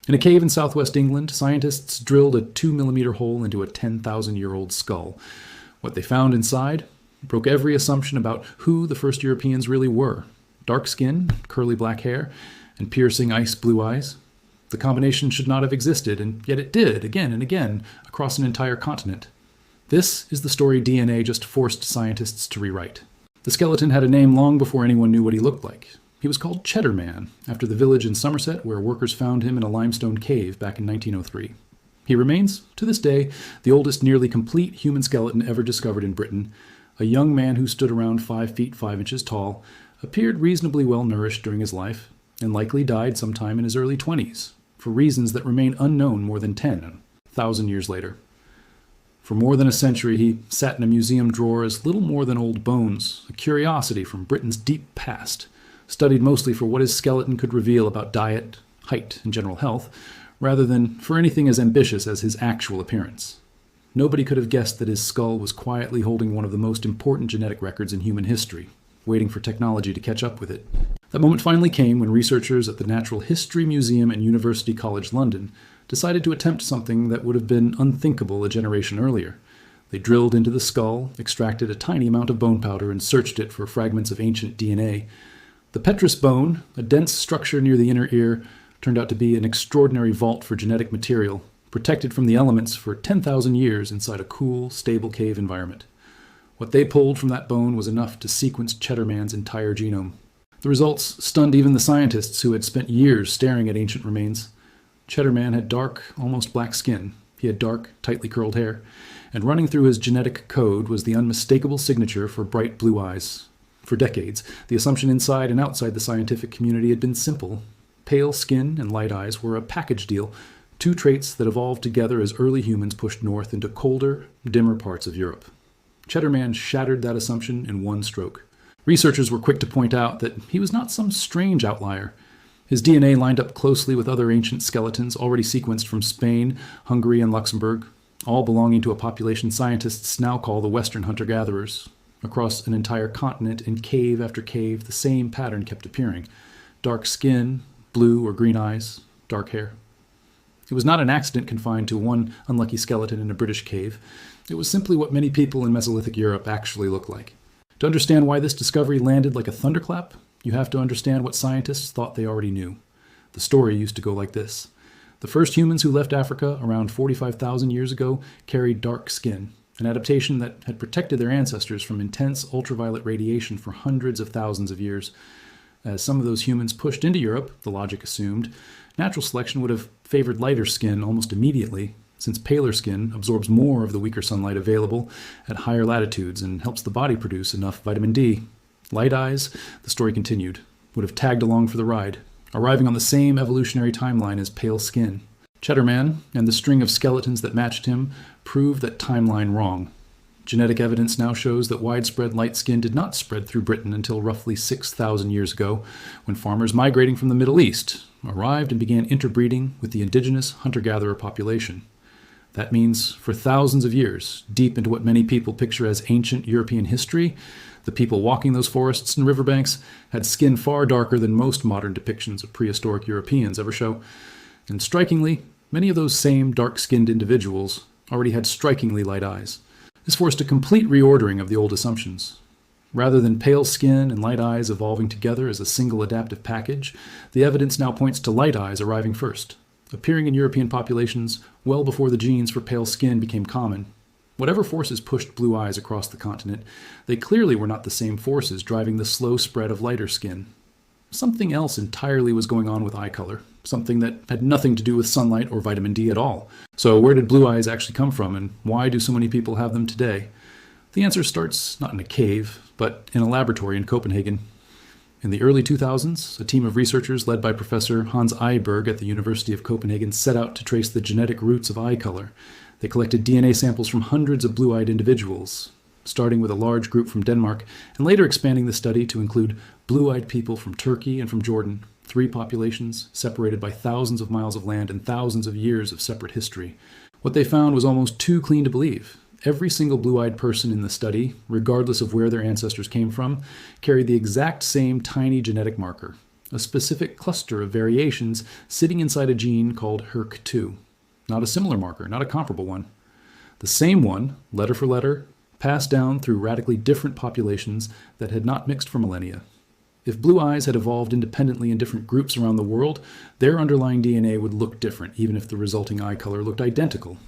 In a cave in southwest England, scientists drilled a 2 mm hole into a 10,000-year-old skull. What they found inside broke every assumption about who the first Europeans really were. Dark skin, curly black hair, and piercing ice blue eyes. The combination should not have existed, and yet it did, again and again, across an entire continent. This is the story DNA just forced scientists to rewrite. The skeleton had a name long before anyone knew what he looked like. He was called Cheddar Man, after the village in Somerset where workers found him in a limestone cave back in 1903. He remains, to this day, the oldest nearly complete human skeleton ever discovered in Britain. A young man who stood around 5 feet 5 inches tall, appeared reasonably well nourished during his life, and likely died sometime in his early 20s, for reasons that remain unknown more than 10,000 years later. For more than a century, he sat in a museum drawer as little more than old bones, a curiosity from Britain's deep past, studied mostly for what his skeleton could reveal about diet, height, and general health, rather than for anything as ambitious as his actual appearance. Nobody could have guessed that his skull was quietly holding one of the most important genetic records in human history, waiting for technology to catch up with it. That moment finally came when researchers at the Natural History Museum and University College London decided to attempt something that would have been unthinkable a generation earlier. They drilled into the skull, extracted a tiny amount of bone powder, and searched it for fragments of ancient DNA. The petrous bone, a dense structure near the inner ear, turned out to be an extraordinary vault for genetic material, protected from the elements for 10,000 years inside a cool, stable cave environment. What they pulled from that bone was enough to sequence Cheddar Man's entire genome. The results stunned even the scientists who had spent years staring at ancient remains. Cheddar Man had dark, almost black skin. He had dark, tightly curled hair. And running through his genetic code was the unmistakable signature for bright blue eyes. For decades, the assumption inside and outside the scientific community had been simple. Pale skin and light eyes were a package deal, two traits that evolved together as early humans pushed north into colder, dimmer parts of Europe. Cheddar Man shattered that assumption in one stroke. Researchers were quick to point out that he was not some strange outlier. His DNA lined up closely with other ancient skeletons already sequenced from Spain, Hungary, and Luxembourg, all belonging to a population scientists now call the Western hunter-gatherers. Across an entire continent, in cave after cave, the same pattern kept appearing. Dark skin, blue or green eyes, dark hair. It was not an accident confined to one unlucky skeleton in a British cave. It was simply what many people in Mesolithic Europe actually looked like. To understand why this discovery landed like a thunderclap, you have to understand what scientists thought they already knew. The story used to go like this. The first humans who left Africa around 45,000 years ago carried dark skin, an adaptation that had protected their ancestors from intense ultraviolet radiation for hundreds of thousands of years. As some of those humans pushed into Europe, the logic assumed, natural selection would have favored lighter skin almost immediately, since paler skin absorbs more of the weaker sunlight available at higher latitudes and helps the body produce enough vitamin D. Light eyes, the story continued, would have tagged along for the ride, arriving on the same evolutionary timeline as pale skin. Cheddar Man and the string of skeletons that matched him proved that timeline wrong. Genetic evidence now shows that widespread light skin did not spread through Britain until roughly 6,000 years ago, when farmers migrating from the Middle East arrived and began interbreeding with the indigenous hunter-gatherer population. That means, for thousands of years, deep into what many people picture as ancient European history, the people walking those forests and riverbanks had skin far darker than most modern depictions of prehistoric Europeans ever show. And strikingly, many of those same dark-skinned individuals already had strikingly light eyes. This forced a complete reordering of the old assumptions. Rather than pale skin and light eyes evolving together as a single adaptive package, the evidence now points to light eyes arriving first, appearing in European populations well before the genes for pale skin became common. Whatever forces pushed blue eyes across the continent, they clearly were not the same forces driving the slow spread of lighter skin. Something else entirely was going on with eye color, something that had nothing to do with sunlight or vitamin D at all. So where did blue eyes actually come from, and why do so many people have them today? The answer starts not in a cave, but in a laboratory in Copenhagen. In the early 2000s, a team of researchers led by Professor Hans Eyberg at the University of Copenhagen set out to trace the genetic roots of eye color. They collected DNA samples from hundreds of blue-eyed individuals, starting with a large group from Denmark, and later expanding the study to include blue-eyed people from Turkey and from Jordan, 3 populations separated by thousands of miles of land and thousands of years of separate history. What they found was almost too clean to believe. Every single blue-eyed person in the study, regardless of where their ancestors came from, carried the exact same tiny genetic marker, a specific cluster of variations sitting inside a gene called HERC2. Not a similar marker, not a comparable one. The same one, letter for letter, passed down through radically different populations that had not mixed for millennia. If blue eyes had evolved independently in different groups around the world, their underlying DNA would look different, even if the resulting eye color looked identical.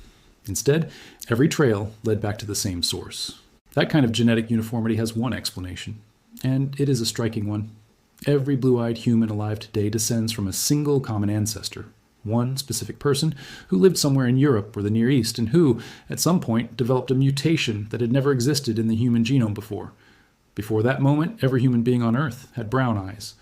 Instead, every trail led back to the same source. That kind of genetic uniformity has one explanation, and it is a striking one. Every blue-eyed human alive today descends from a single common ancestor, one specific person who lived somewhere in Europe or the Near East and who, at some point, developed a mutation that had never existed in the human genome before. Before that moment, every human being on Earth had brown eyes.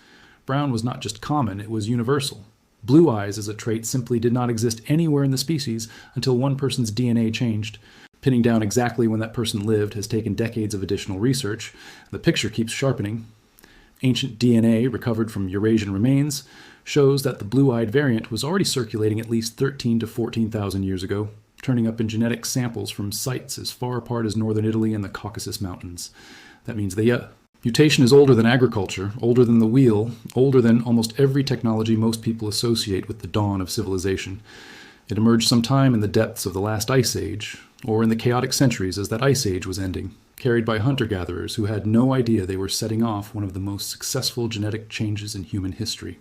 Brown was not just common, it was universal. Blue eyes as a trait simply did not exist anywhere in the species until one person's DNA changed. Pinning down exactly when that person lived has taken decades of additional research. The picture keeps sharpening. Ancient DNA recovered from Eurasian remains shows that the blue-eyed variant was already circulating at least 13 to 14,000 years ago, turning up in genetic samples from sites as far apart as northern Italy and the Caucasus Mountains. That means the mutation is older than agriculture, older than the wheel, older than almost every technology most people associate with the dawn of civilization. It emerged sometime in the depths of the last ice age, or in the chaotic centuries as that ice age was ending, carried by hunter-gatherers who had no idea they were setting off one of the most successful genetic changes in human history.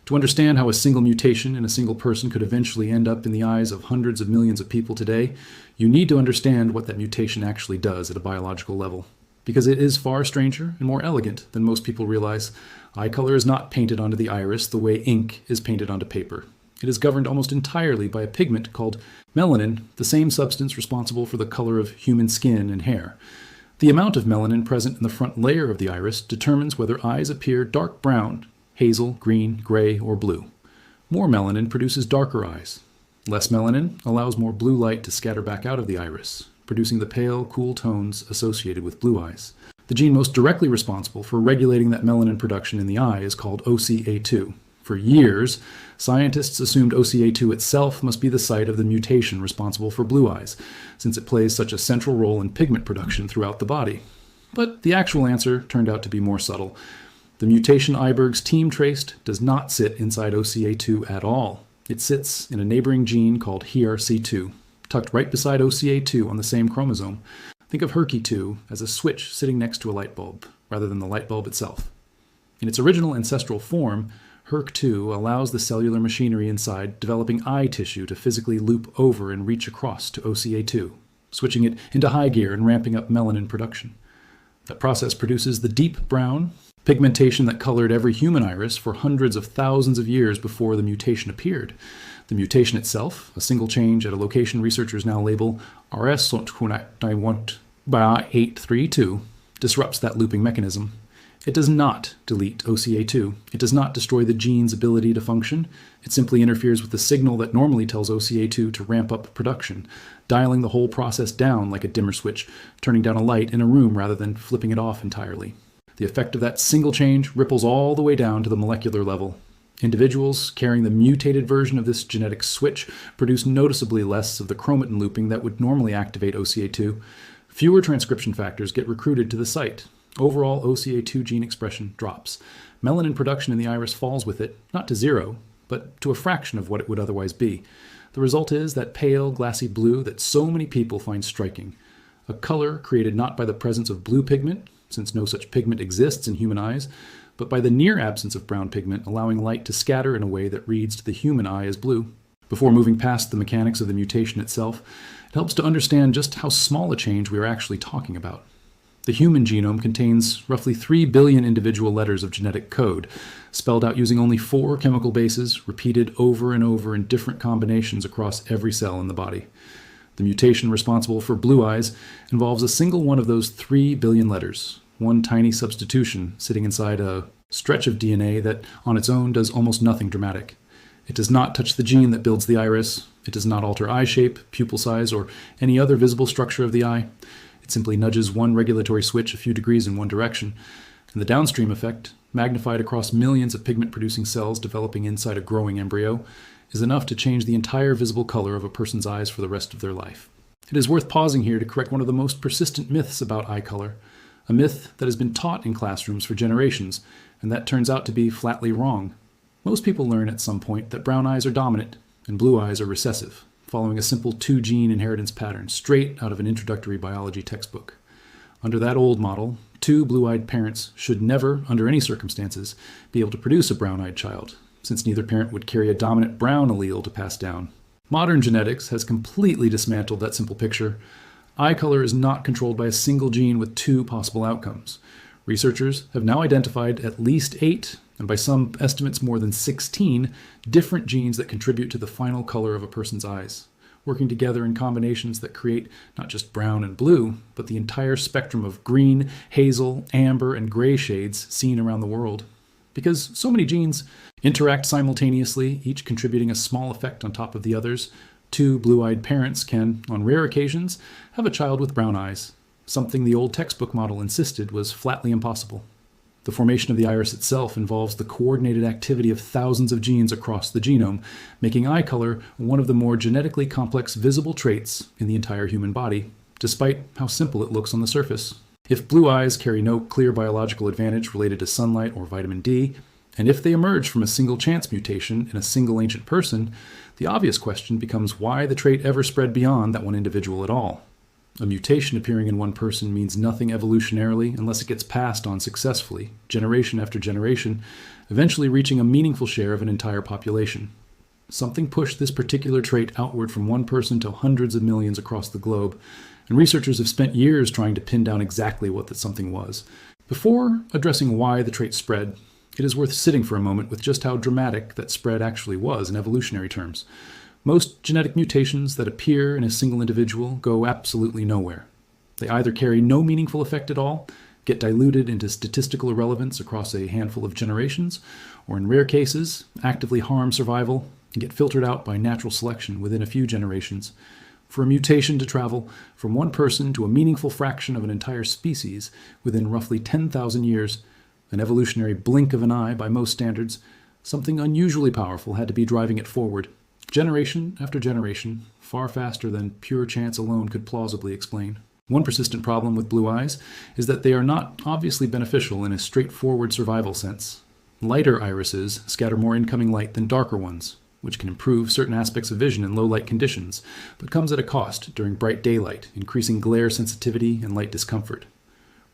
To understand how a single mutation in a single person could eventually end up in the eyes of hundreds of millions of people today, you need to understand what that mutation actually does at a biological level. Because it is far stranger and more elegant than most people realize. Eye color is not painted onto the iris the way ink is painted onto paper. It is governed almost entirely by a pigment called melanin, the same substance responsible for the color of human skin and hair. The amount of melanin present in the front layer of the iris determines whether eyes appear dark brown, hazel, green, gray, or blue. More melanin produces darker eyes. Less melanin allows more blue light to scatter back out of the iris, producing the pale, cool tones associated with blue eyes. The gene most directly responsible for regulating that melanin production in the eye is called OCA2. For years, scientists assumed OCA2 itself must be the site of the mutation responsible for blue eyes, since it plays such a central role in pigment production throughout the body. But the actual answer turned out to be more subtle. The mutation Iberg's team traced does not sit inside OCA2 at all. It sits in a neighboring gene called HERC2, tucked right beside OCA2 on the same chromosome. Think of HERC2 as a switch sitting next to a light bulb, rather than the light bulb itself. In its original ancestral form, HERC2 allows the cellular machinery inside developing eye tissue to physically loop over and reach across to OCA2, switching it into high gear and ramping up melanin production. That process produces the deep brown pigmentation that colored every human iris for hundreds of thousands of years before the mutation appeared. The mutation itself, a single change at a location researchers now label RS832, disrupts that looping mechanism. It does not delete OCA2. It does not destroy the gene's ability to function. It simply interferes with the signal that normally tells OCA2 to ramp up production, dialing the whole process down like a dimmer switch, turning down a light in a room rather than flipping it off entirely. The effect of that single change ripples all the way down to the molecular level. Individuals carrying the mutated version of this genetic switch produce noticeably less of the chromatin looping that would normally activate OCA2. Fewer transcription factors get recruited to the site. Overall, OCA2 gene expression drops. Melanin production in the iris falls with it, not to zero, but to a fraction of what it would otherwise be. The result is that pale, glassy blue that so many people find striking. A color created not by the presence of blue pigment, since no such pigment exists in human eyes, but by the near absence of brown pigment, allowing light to scatter in a way that reads to the human eye as blue. Before moving past the mechanics of the mutation itself, it helps to understand just how small a change we are actually talking about. The human genome contains roughly 3 billion individual letters of genetic code, spelled out using only 4 chemical bases, repeated over and over in different combinations across every cell in the body. The mutation responsible for blue eyes involves a single one of those 3 billion letters, one tiny substitution sitting inside a stretch of DNA that on its own does almost nothing dramatic. It does not touch the gene that builds the iris. It does not alter eye shape, pupil size, or any other visible structure of the eye. It simply nudges one regulatory switch a few degrees in one direction, and the downstream effect, magnified across millions of pigment-producing cells developing inside a growing embryo, is enough to change the entire visible color of a person's eyes for the rest of their life. It is worth pausing here to correct one of the most persistent myths about eye color, a myth that has been taught in classrooms for generations, and that turns out to be flatly wrong. Most people learn at some point that brown eyes are dominant and blue eyes are recessive, following a simple two-gene inheritance pattern straight out of an introductory biology textbook. Under that old model, two blue-eyed parents should never, under any circumstances, be able to produce a brown-eyed child, since neither parent would carry a dominant brown allele to pass down. Modern genetics has completely dismantled that simple picture. Eye color is not controlled by a single gene with two possible outcomes. Researchers have now identified at least 8, and by some estimates more than 16, different genes that contribute to the final color of a person's eyes, working together in combinations that create not just brown and blue, but the entire spectrum of green, hazel, amber, and gray shades seen around the world. Because so many genes interact simultaneously, each contributing a small effect on top of the others, two blue-eyed parents can, on rare occasions, have a child with brown eyes, something the old textbook model insisted was flatly impossible. The formation of the iris itself involves the coordinated activity of thousands of genes across the genome, making eye color one of the more genetically complex visible traits in the entire human body, despite how simple it looks on the surface. If blue eyes carry no clear biological advantage related to sunlight or vitamin D, and if they emerge from a single chance mutation in a single ancient person, the obvious question becomes why the trait ever spread beyond that one individual at all. A mutation appearing in one person means nothing evolutionarily unless it gets passed on successfully, generation after generation, eventually reaching a meaningful share of an entire population. Something pushed this particular trait outward from one person to hundreds of millions across the globe, and researchers have spent years trying to pin down exactly what that something was. Before addressing why the trait spread, it is worth sitting for a moment with just how dramatic that spread actually was in evolutionary terms. Most genetic mutations that appear in a single individual go absolutely nowhere. They either carry no meaningful effect at all, get diluted into statistical irrelevance across a handful of generations, or in rare cases, actively harm survival and get filtered out by natural selection within a few generations. For a mutation to travel from one person to a meaningful fraction of an entire species within roughly 10,000 years, an evolutionary blink of an eye by most standards, something unusually powerful had to be driving it forward. Generation after generation, far faster than pure chance alone could plausibly explain. One persistent problem with blue eyes is that they are not obviously beneficial in a straightforward survival sense. Lighter irises scatter more incoming light than darker ones, which can improve certain aspects of vision in low light conditions, but comes at a cost during bright daylight, increasing glare sensitivity and light discomfort.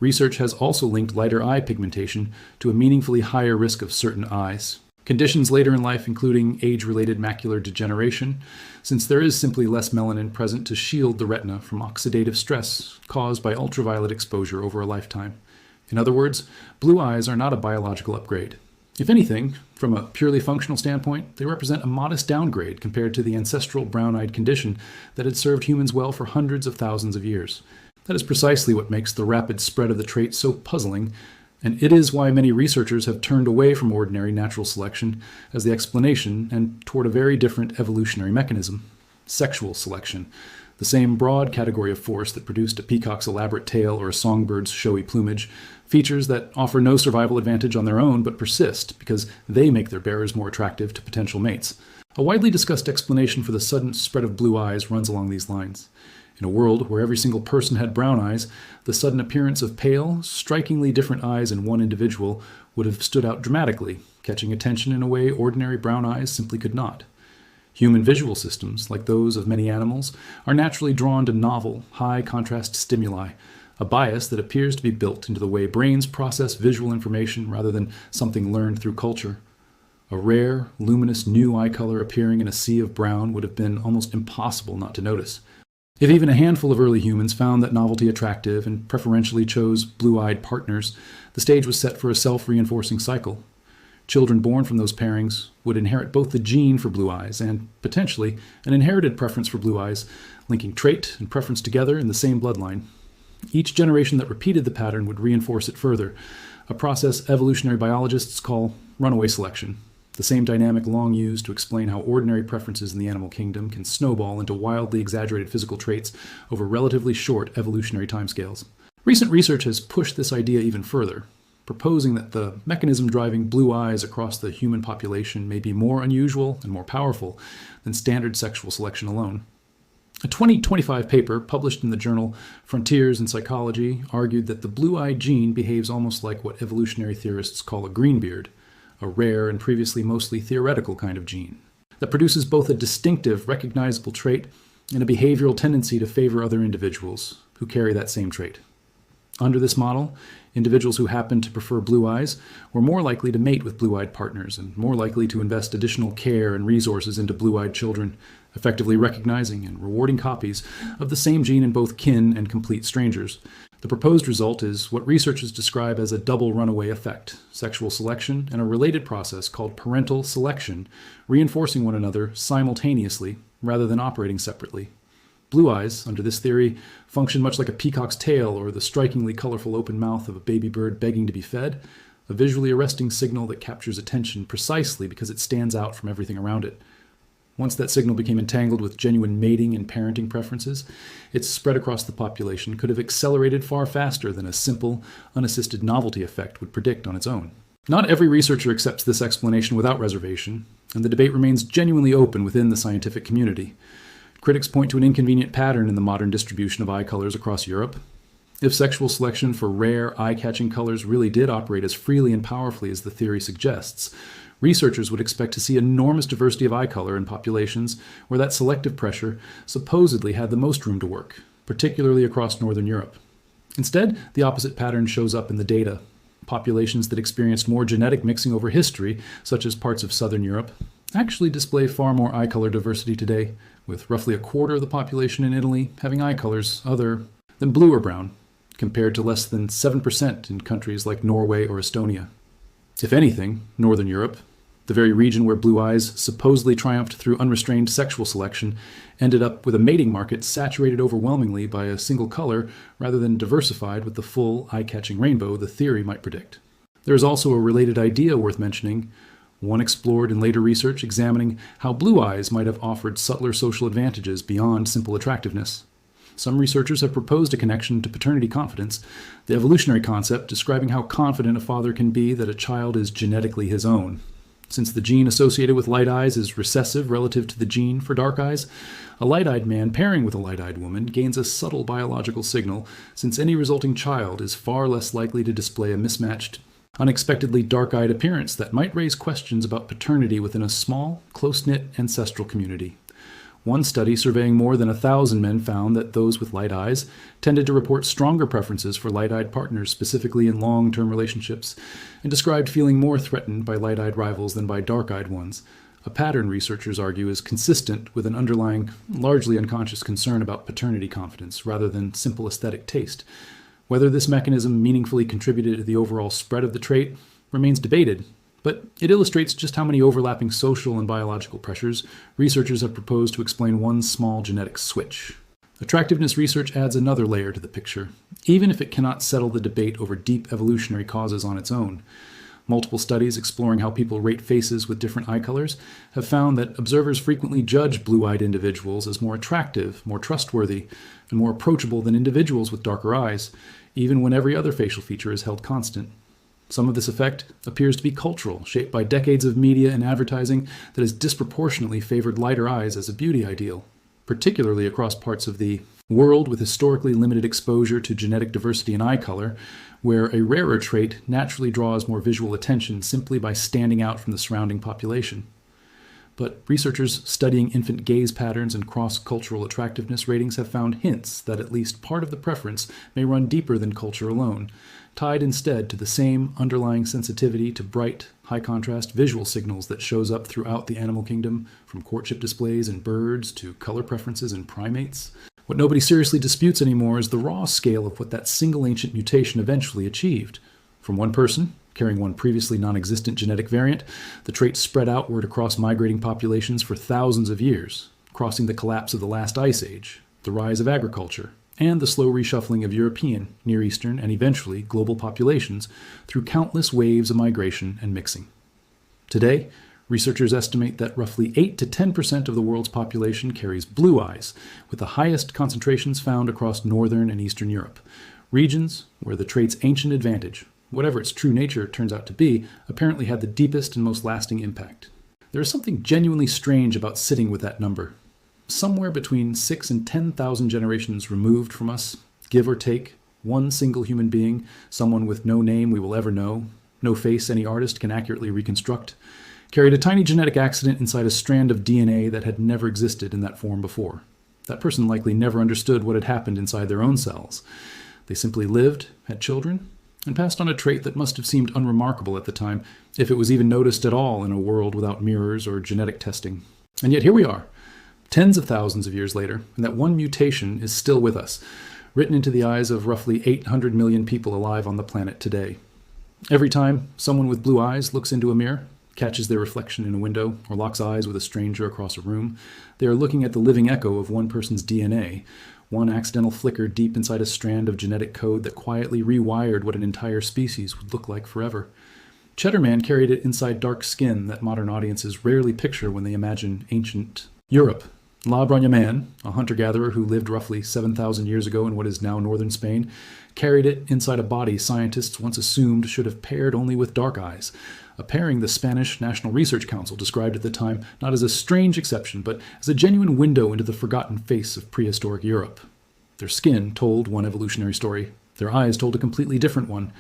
Research has also linked lighter eye pigmentation to a meaningfully higher risk of certain eyes. Conditions later in life including age-related macular degeneration, since there is simply less melanin present to shield the retina from oxidative stress caused by ultraviolet exposure over a lifetime. In other words, blue eyes are not a biological upgrade. If anything, from a purely functional standpoint, they represent a modest downgrade compared to the ancestral brown-eyed condition that had served humans well for hundreds of thousands of years. That is precisely what makes the rapid spread of the trait so puzzling, and it is why many researchers have turned away from ordinary natural selection as the explanation and toward a very different evolutionary mechanism: sexual selection, the same broad category of force that produced a peacock's elaborate tail or a songbird's showy plumage, features that offer no survival advantage on their own but persist because they make their bearers more attractive to potential mates. A widely discussed explanation for the sudden spread of blue eyes runs along these lines. In a world where every single person had brown eyes, the sudden appearance of pale, strikingly different eyes in one individual would have stood out dramatically, catching attention in a way ordinary brown eyes simply could not. Human visual systems, like those of many animals, are naturally drawn to novel, high-contrast stimuli, a bias that appears to be built into the way brains process visual information rather than something learned through culture. A rare, luminous new eye color appearing in a sea of brown would have been almost impossible not to notice. If even a handful of early humans found that novelty attractive and preferentially chose blue-eyed partners, the stage was set for a self-reinforcing cycle. Children born from those pairings would inherit both the gene for blue eyes and, potentially, an inherited preference for blue eyes, linking trait and preference together in the same bloodline. Each generation that repeated the pattern would reinforce it further, a process evolutionary biologists call runaway selection, the same dynamic long used to explain how ordinary preferences in the animal kingdom can snowball into wildly exaggerated physical traits over relatively short evolutionary timescales. Recent research has pushed this idea even further, proposing that the mechanism driving blue eyes across the human population may be more unusual and more powerful than standard sexual selection alone. A 2025 paper published in the journal Frontiers in Psychology argued that the blue-eyed gene behaves almost like what evolutionary theorists call a greenbeard, a rare and previously mostly theoretical kind of gene that produces both a distinctive, recognizable trait and a behavioral tendency to favor other individuals who carry that same trait. Under this model, individuals who happened to prefer blue eyes were more likely to mate with blue-eyed partners and more likely to invest additional care and resources into blue-eyed children, effectively recognizing and rewarding copies of the same gene in both kin and complete strangers. The proposed result is what researchers describe as a double runaway effect, sexual selection and a related process called parental selection, reinforcing one another simultaneously rather than operating separately. Blue eyes, under this theory, function much like a peacock's tail or the strikingly colorful open mouth of a baby bird begging to be fed, a visually arresting signal that captures attention precisely because it stands out from everything around it. Once that signal became entangled with genuine mating and parenting preferences, its spread across the population could have accelerated far faster than a simple, unassisted novelty effect would predict on its own. Not every researcher accepts this explanation without reservation, and the debate remains genuinely open within the scientific community. Critics point to an inconvenient pattern in the modern distribution of eye colors across Europe. If sexual selection for rare, eye-catching colors really did operate as freely and powerfully as the theory suggests, researchers would expect to see enormous diversity of eye color in populations where that selective pressure supposedly had the most room to work, particularly across Northern Europe. Instead, the opposite pattern shows up in the data. Populations that experienced more genetic mixing over history, such as parts of Southern Europe, actually display far more eye color diversity today, with roughly a quarter of the population in Italy having eye colors other than blue or brown, compared to less than 7% in countries like Norway or Estonia. If anything, Northern Europe, the very region where blue eyes supposedly triumphed through unrestrained sexual selection, ended up with a mating market saturated overwhelmingly by a single color rather than diversified with the full, eye-catching rainbow the theory might predict. There is also a related idea worth mentioning, one explored in later research examining how blue eyes might have offered subtler social advantages beyond simple attractiveness. Some researchers have proposed a connection to paternity confidence, the evolutionary concept describing how confident a father can be that a child is genetically his own. Since the gene associated with light eyes is recessive relative to the gene for dark eyes, a light-eyed man pairing with a light-eyed woman gains a subtle biological signal, since any resulting child is far less likely to display a mismatched, unexpectedly dark-eyed appearance that might raise questions about paternity within a small, close-knit ancestral community. One study surveying more than 1,000 men found that those with light eyes tended to report stronger preferences for light-eyed partners, specifically in long-term relationships, and described feeling more threatened by light-eyed rivals than by dark-eyed ones, a pattern researchers argue is consistent with an underlying, largely unconscious concern about paternity confidence rather than simple aesthetic taste. Whether this mechanism meaningfully contributed to the overall spread of the trait remains debated, but it illustrates just how many overlapping social and biological pressures researchers have proposed to explain one small genetic switch. Attractiveness research adds another layer to the picture, even if it cannot settle the debate over deep evolutionary causes on its own. Multiple studies exploring how people rate faces with different eye colors have found that observers frequently judge blue-eyed individuals as more attractive, more trustworthy, and more approachable than individuals with darker eyes, even when every other facial feature is held constant. Some of this effect appears to be cultural, shaped by decades of media and advertising that has disproportionately favored lighter eyes as a beauty ideal, particularly across parts of the world with historically limited exposure to genetic diversity in eye color, where a rarer trait naturally draws more visual attention simply by standing out from the surrounding population. But researchers studying infant gaze patterns and cross-cultural attractiveness ratings have found hints that at least part of the preference may run deeper than culture alone, tied instead to the same underlying sensitivity to bright, high-contrast visual signals that shows up throughout the animal kingdom, from courtship displays in birds to color preferences in primates. What nobody seriously disputes anymore is the raw scale of what that single ancient mutation eventually achieved. From one person, carrying one previously non-existent genetic variant, the trait spread outward across migrating populations for thousands of years, crossing the collapse of the last ice age, the rise of agriculture, and the slow reshuffling of European, Near Eastern, and eventually global populations through countless waves of migration and mixing. Today, researchers estimate that roughly 8 to 10% of the world's population carries blue eyes, with the highest concentrations found across Northern and Eastern Europe, regions where the trait's ancient advantage, whatever its true nature turns out to be, apparently had the deepest and most lasting impact. There is something genuinely strange about sitting with that number. somewhere between 6 and 10,000 generations removed from us, give or take, one single human being, someone with no name we will ever know, no face any artist can accurately reconstruct, carried a tiny genetic accident inside a strand of DNA that had never existed in that form before. That person likely never understood what had happened inside their own cells. They simply lived, had children, and passed on a trait that must have seemed unremarkable at the time, if it was even noticed at all in a world without mirrors or genetic testing. And yet here we are, tens of thousands of years later, and that one mutation is still with us, written into the eyes of roughly 800 million people alive on the planet today. Every time someone with blue eyes looks into a mirror, catches their reflection in a window, or locks eyes with a stranger across a room, they are looking at the living echo of one person's DNA, one accidental flicker deep inside a strand of genetic code that quietly rewired what an entire species would look like forever. Cheddar Man carried it inside dark skin that modern audiences rarely picture when they imagine ancient Europe. La Bronya Man, a hunter-gatherer who lived roughly 7,000 years ago in what is now northern Spain, carried it inside a body scientists once assumed should have paired only with dark eyes, a pairing the Spanish National Research Council described at the time not as a strange exception, but as a genuine window into the forgotten face of prehistoric Europe. Their skin told one evolutionary story, their eyes told a completely different one,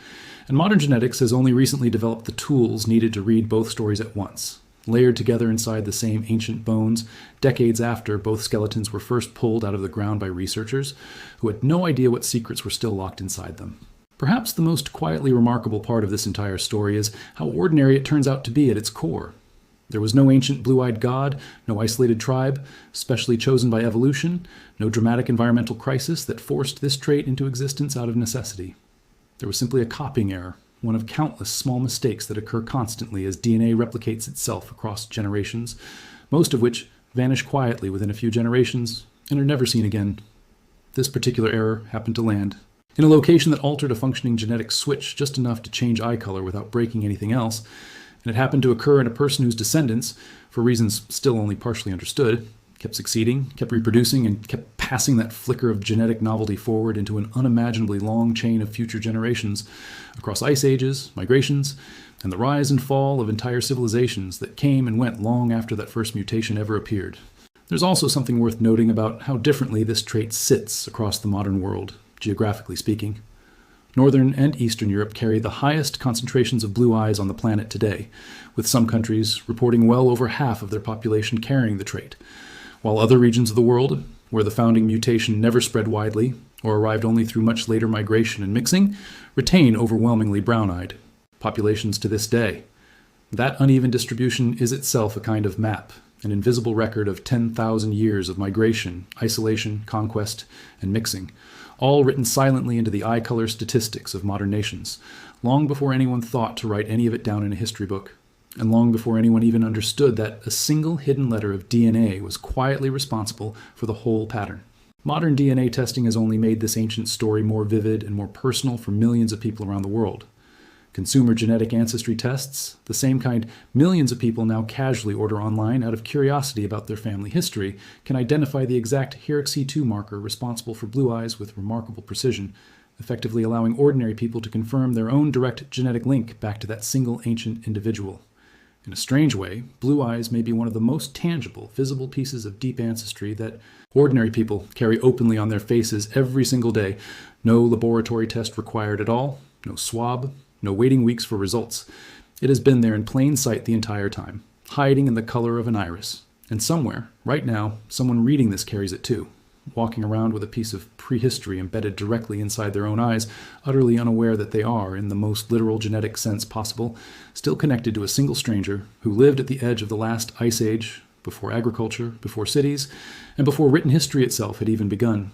and modern genetics has only recently developed the tools needed to read both stories at once, layered together inside the same ancient bones, decades after both skeletons were first pulled out of the ground by researchers who had no idea what secrets were still locked inside them. Perhaps the most quietly remarkable part of this entire story is how ordinary it turns out to be at its core. There was no ancient blue-eyed god, no isolated tribe, specially chosen by evolution, no dramatic environmental crisis that forced this trait into existence out of necessity. There was simply a copying error, one of countless small mistakes that occur constantly as DNA replicates itself across generations, most of which vanish quietly within a few generations and are never seen again. This particular error happened to land in a location that altered a functioning genetic switch just enough to change eye color without breaking anything else, and it happened to occur in a person whose descendants, for reasons still only partially understood, kept succeeding, kept reproducing, and kept passing that flicker of genetic novelty forward into an unimaginably long chain of future generations, across ice ages, migrations, and the rise and fall of entire civilizations that came and went long after that first mutation ever appeared. There's also something worth noting about how differently this trait sits across the modern world, geographically speaking. Northern and Eastern Europe carry the highest concentrations of blue eyes on the planet today, with some countries reporting well over half of their population carrying the trait, while other regions of the world, where the founding mutation never spread widely, or arrived only through much later migration and mixing, retain overwhelmingly brown-eyed populations to this day. That uneven distribution is itself a kind of map, an invisible record of 10,000 years of migration, isolation, conquest, and mixing, all written silently into the eye color statistics of modern nations, long before anyone thought to write any of it down in a history book, and long before anyone even understood that a single hidden letter of DNA was quietly responsible for the whole pattern. Modern DNA testing has only made this ancient story more vivid and more personal for millions of people around the world. Consumer genetic ancestry tests, the same kind millions of people now casually order online out of curiosity about their family history, can identify the exact HERC2 marker responsible for blue eyes with remarkable precision, effectively allowing ordinary people to confirm their own direct genetic link back to that single ancient individual. In a strange way, blue eyes may be one of the most tangible, visible pieces of deep ancestry that ordinary people carry openly on their faces every single day. No laboratory test required at all, no swab, no waiting weeks for results. It has been there in plain sight the entire time, hiding in the color of an iris. And somewhere, right now, someone reading this carries it too, walking around with a piece of prehistory embedded directly inside their own eyes, utterly unaware that they are, in the most literal genetic sense possible, still connected to a single stranger who lived at the edge of the last ice age, before agriculture, before cities, and before written history itself had even begun.